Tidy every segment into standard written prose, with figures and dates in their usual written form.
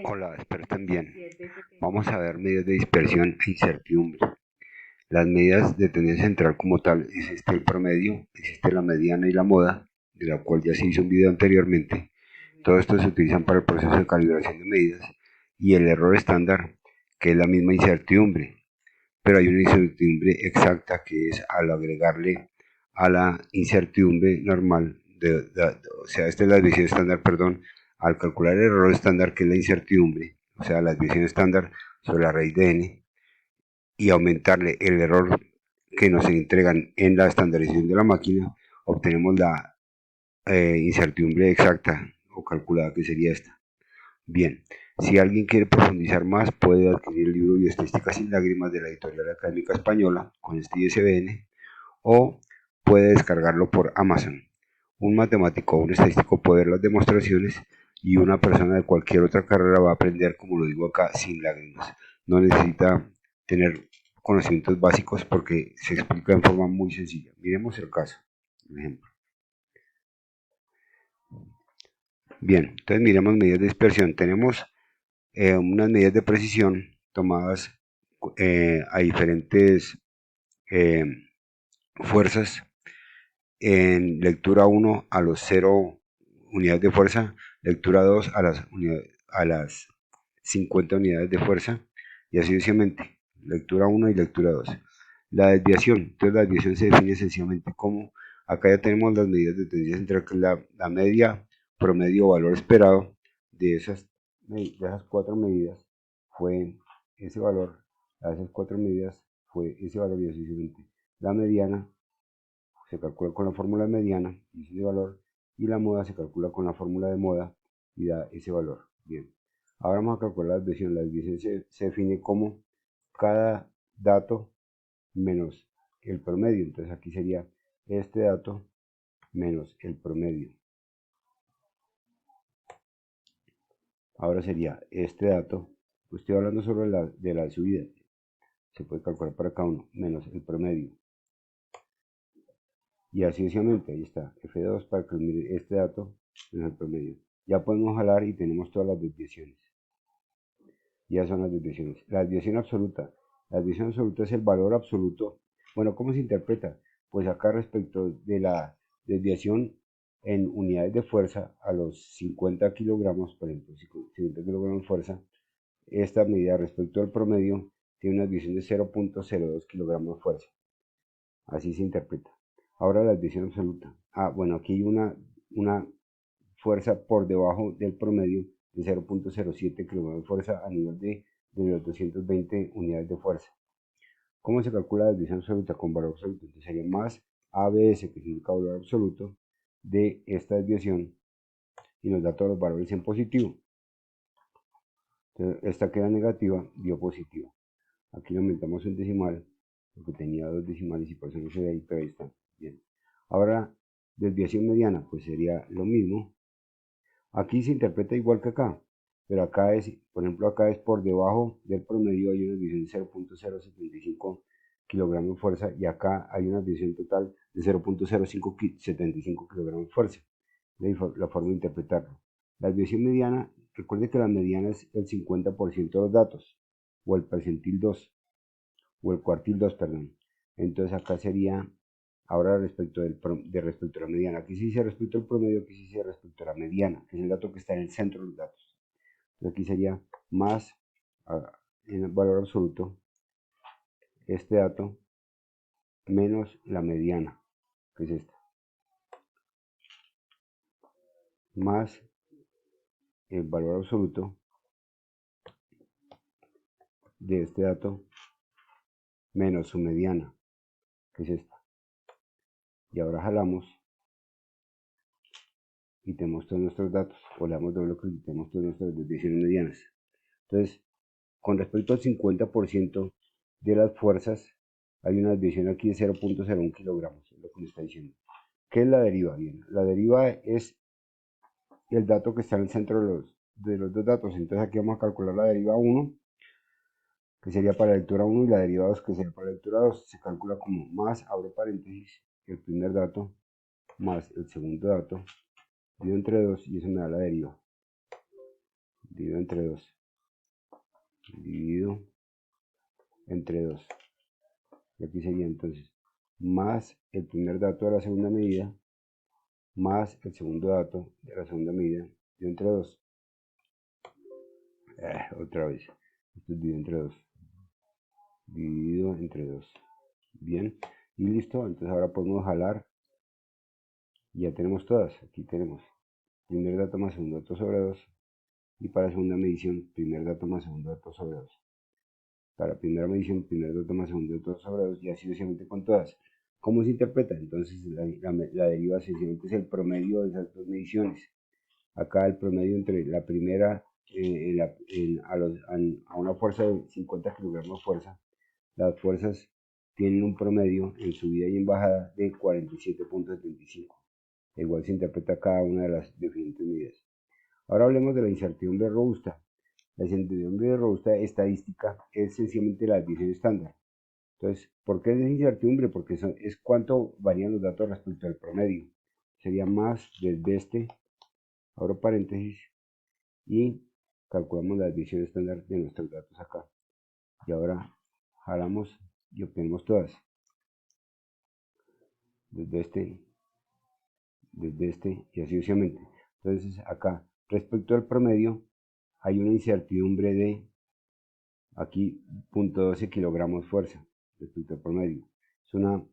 Hola, espero estén bien. Vamos a ver medidas de dispersión e incertidumbre. Las medidas de tendencia central como tal, existe el promedio, existe la mediana y la moda, de la cual ya se hizo un video anteriormente. Todo esto se utilizan para el proceso de calibración de medidas y el error estándar, que es la misma incertidumbre, pero hay una incertidumbre exacta que es al agregarle a la incertidumbre normal, o sea, esta es la desviación estándar, perdón, al calcular el error estándar que es la incertidumbre, o sea, la desviación estándar sobre la raíz de n, y aumentarle el error que nos entregan en la estandarización de la máquina, obtenemos la incertidumbre exacta o calculada, que sería esta. Bien, si alguien quiere profundizar más, puede adquirir el libro Bioestadística sin lágrimas de la Editorial Académica Española con este ISBN, o puede descargarlo por Amazon. Un matemático o un estadístico puede ver las demostraciones y una persona de cualquier otra carrera va a aprender, como lo digo acá, sin lágrimas. No necesita tener conocimientos básicos porque se explica en forma muy sencilla. Miremos el caso, por ejemplo. Bien, entonces miremos medidas de dispersión. Tenemos unas medidas de precisión tomadas a diferentes fuerzas. En lectura 1 a los 0 unidades de fuerza, lectura 2 a las 50 unidades de fuerza, y así sucesivamente, lectura 1 y lectura 2. La desviación, entonces la desviación se define sencillamente como, acá ya tenemos las medidas de tendencia central, que es la media, promedio o valor esperado de esas 4 medidas, fue ese valor, a esas 4 medidas fue ese valor, y así sucesivamente. La mediana se calcula con la fórmula mediana, dice ese valor, y la moda se calcula con la fórmula de moda y da ese valor. Bien, ahora vamos a calcular la desviación. La desviación se define como cada dato menos el promedio. Entonces aquí sería este dato menos el promedio. Ahora sería este dato, pues estoy hablando sobre de la subida, se puede calcular para cada uno, menos el promedio. Y así sucesivamente, ahí está, F2 para que mire este dato en el promedio. Ya podemos jalar y tenemos todas las desviaciones. Ya son las desviaciones. La desviación absoluta. La desviación absoluta es el valor absoluto. Bueno, ¿cómo se interpreta? Pues acá respecto de la desviación en unidades de fuerza a los 50 kilogramos, por ejemplo, 50 kilogramos de fuerza, esta medida respecto al promedio tiene una desviación de 0.02 kilogramos de fuerza. Así se interpreta. Ahora la desviación absoluta. Bueno, aquí hay una fuerza por debajo del promedio de 0.07 kg de fuerza a nivel de los 220 unidades de fuerza. ¿Cómo se calcula la desviación absoluta? Con valor absoluto. Entonces sería más ABS, que significa valor absoluto, de esta desviación, y nos da todos los valores en positivo. Entonces esta queda negativa, dio positiva. Aquí le aumentamos un decimal, porque tenía dos decimales y por eso no se ve ahí, pero ahí está. Bien. Ahora, desviación mediana, pues sería lo mismo. Aquí se interpreta igual que acá, pero acá es, por ejemplo, acá es por debajo del promedio, hay una desviación de 0.075 kilogramos de fuerza, y acá hay una desviación total de 0.0575 kilogramos de fuerza. La forma de interpretarlo. La desviación mediana, recuerde que la mediana es el 50% de los datos, o el percentil 2, o el cuartil 2, perdón. Entonces acá sería, ahora respecto respecto a la mediana, aquí sí dice respecto al promedio, aquí sí dice respecto a la mediana, que es el dato que está en el centro de los datos. Entonces aquí sería más, en el valor absoluto, este dato menos la mediana, que es esta, más el valor absoluto de este dato menos su mediana, que es esta. Y ahora jalamos y tenemos todos nuestros datos, o le damos doble clic y tenemos todas nuestras desviaciones medianas. Entonces, con respecto al 50% de las fuerzas, hay una desviación aquí de 0.01 kilogramos, es lo que me está diciendo. ¿Qué es la deriva? Bien, la deriva es el dato que está en el centro de los dos datos. Entonces aquí vamos a calcular la deriva 1, que sería para la lectura 1, y la deriva 2, que sería para la lectura 2. Se calcula como más, abre paréntesis, el primer dato, más el segundo dato, dividido entre 2, y eso me da la deriva. dividido entre 2, dividido entre 2. Y aquí sería entonces más el primer dato de la segunda medida más el segundo dato de la segunda medida dividido entre 2. Otra vez, esto es dividido entre 2. Dividido entre 2. Bien, y listo. Entonces ahora podemos jalar. Ya tenemos todas. Aquí tenemos primer dato más segundo dato sobre 2. Y para segunda medición, primer dato más segundo dato sobre 2. Para primera medición, primer dato más segundo dato sobre 2. Y así sucesivamente con todas. ¿Cómo se interpreta? Entonces la deriva sencillamente es el promedio de esas dos mediciones. Acá el promedio entre la primera a una fuerza de 50 kilogramos de fuerza, las fuerzas tienen un promedio en subida y en bajada de 47.75. Igual se interpreta cada una de las diferentes medidas. Ahora hablemos de la incertidumbre robusta. La incertidumbre robusta estadística es sencillamente la desviación estándar. Entonces, ¿por qué es incertidumbre? Porque es cuánto varían los datos respecto al promedio. Sería más desde este, abro paréntesis, y calculamos la desviación estándar de nuestros datos acá. Y ahora jalamos y obtenemos todas. Desde este y así sucesivamente. Entonces acá, respecto al promedio, hay una incertidumbre de aquí 0.12 kilogramos fuerza respecto al promedio. Es una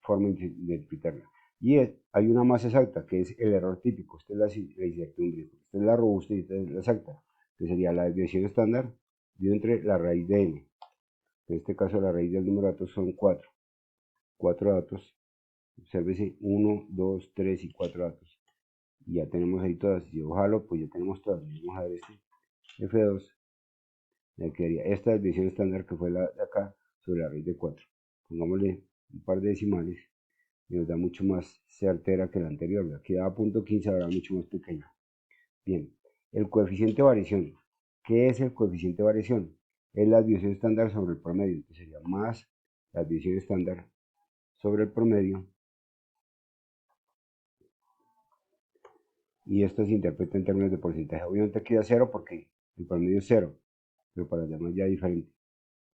forma de interpretarla. Y hay una más exacta, que es el error típico. Esta es la incertidumbre. Esta es la robusta y esta es la exacta, que sería la desviación estándar dividido entre la raíz de n. En este caso la raíz del número de datos son 4. 4 datos. Obsérvese 1, 2, 3 y 4 datos. Y ya tenemos ahí todas. Si yo jalo, pues ya tenemos todas. Vamos a ver este F2. Me quedaría esta desviación estándar que fue la de acá sobre la raíz de 4. Pongámosle un par de decimales y nos da mucho más certera que la anterior. Aquí daba .15, ahora mucho más pequeño. Bien, el coeficiente de variación. ¿Qué es el coeficiente de variación? Es la desviación estándar sobre el promedio, que sería más la desviación estándar sobre el promedio. Y esto se interpreta en términos de porcentaje. Obviamente aquí da 0 porque el promedio es 0, pero para los demás ya es diferente.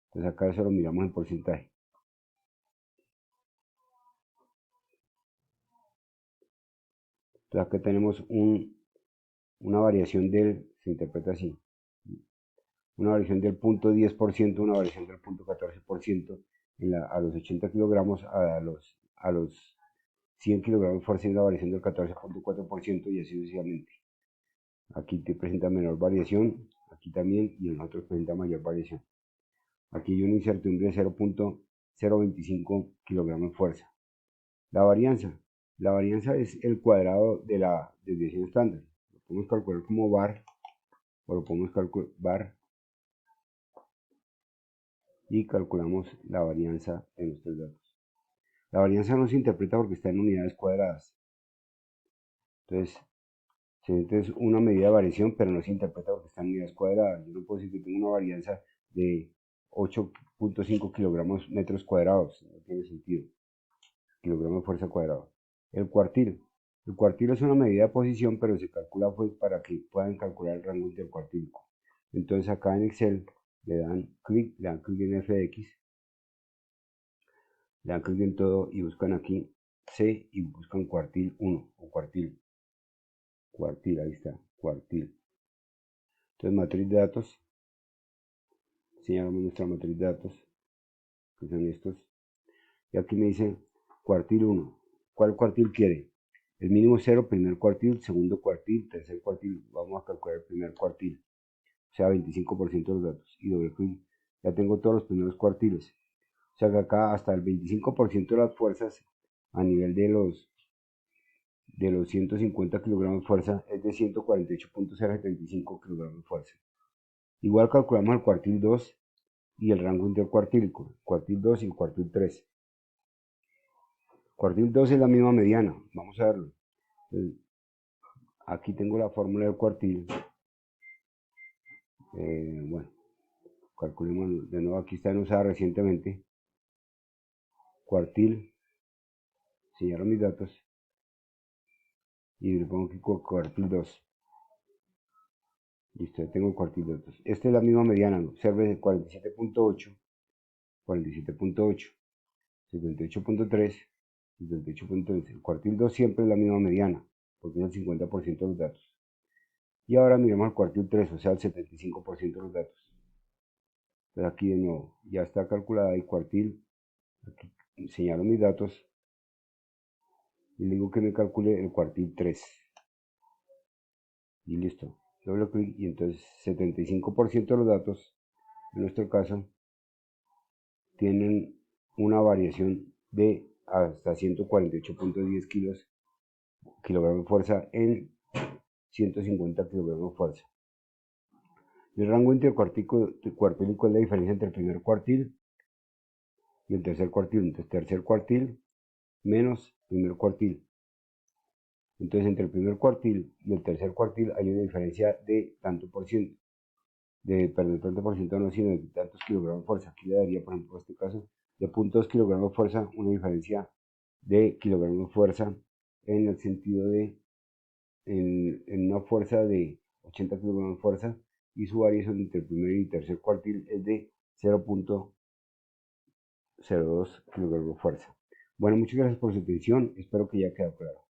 Entonces acá eso lo miramos en porcentaje. Entonces acá tenemos una variación se interpreta así, una variación del 0.10%, una variación del 0.14% a los 80 kilogramos, a los 100 kilogramos de fuerza y una variación del 14.4% y así sucesivamente. Aquí te presenta menor variación, aquí también, y en otros presenta mayor variación. Aquí hay una incertidumbre de 0.025 kilogramos de fuerza. La varianza es el cuadrado de la desviación estándar. Lo podemos calcular como bar, o lo podemos calcular bar, y calculamos la varianza de nuestros datos. La varianza no se interpreta porque está en unidades cuadradas. Entonces, es una medida de variación, pero no se interpreta porque está en unidades cuadradas. Yo no puedo decir que tengo una varianza de 8.5 kilogramos metros cuadrados. No tiene sentido. Kilogramos de fuerza cuadrado. El cuartil. El cuartil es una medida de posición, pero se calcula pues para que puedan calcular el rango intercuartílico. Entonces acá en Excel le dan clic en FX, le dan clic en todo y buscan aquí C y buscan cuartil 1 o cuartil. Cuartil, ahí está, cuartil. Entonces matriz de datos, señalamos nuestra matriz de datos, que son estos. Y aquí me dice cuartil 1. ¿Cuál cuartil quiere? El mínimo 0, primer cuartil, segundo cuartil, tercer cuartil. Vamos a calcular el primer cuartil, o sea 25% de los datos. Y doble clic, ya tengo todos los primeros cuartiles. O sea que acá hasta el 25% de las fuerzas a nivel de los 150 kilogramos de fuerza es de 148.075 kilogramos de fuerza. Igual calculamos el cuartil 2 y el rango intercuartílico, cuartil 2 y el cuartil 3. Cuartil 2 es la misma mediana, vamos a verlo. Entonces, aquí tengo la fórmula del cuartil. Bueno, calculemos de nuevo, aquí está usada recientemente. Cuartil, señalo mis datos y le pongo aquí cuartil 2. Listo, ya tengo el cuartil de datos. Esta es la misma mediana, ¿no? Observe 47.8, 47.8, 78.3, 78.3. El cuartil 2 siempre es la misma mediana, porque es el 50% de los datos. Y ahora miremos el cuartil 3, o sea, el 75% de los datos. Entonces aquí de nuevo, ya está calculada el cuartil. Aquí señalo mis datos y le digo que me calcule el cuartil 3. Y listo. Doble clic y entonces 75% de los datos, en nuestro caso, tienen una variación de hasta 148.10 kilogramos de fuerza en 150 kilogramos de fuerza. El rango intercuartílico es la diferencia entre el primer cuartil y el tercer cuartil. Entonces, tercer cuartil menos primer cuartil. Entonces, entre el primer cuartil y el tercer cuartil hay una diferencia de tanto por ciento. Perdón, tanto por ciento no, sino de tantos kilogramos de fuerza. Aquí le daría, por ejemplo, en este caso, de 0.2 kilogramos de fuerza, una diferencia de kilogramos de fuerza en el sentido de, en una fuerza de 80 kilogramos de fuerza, y su variación entre el primer y tercer cuartil es de 0.02 kilogramos de fuerza. Bueno, muchas gracias por su atención, espero que ya quede claro.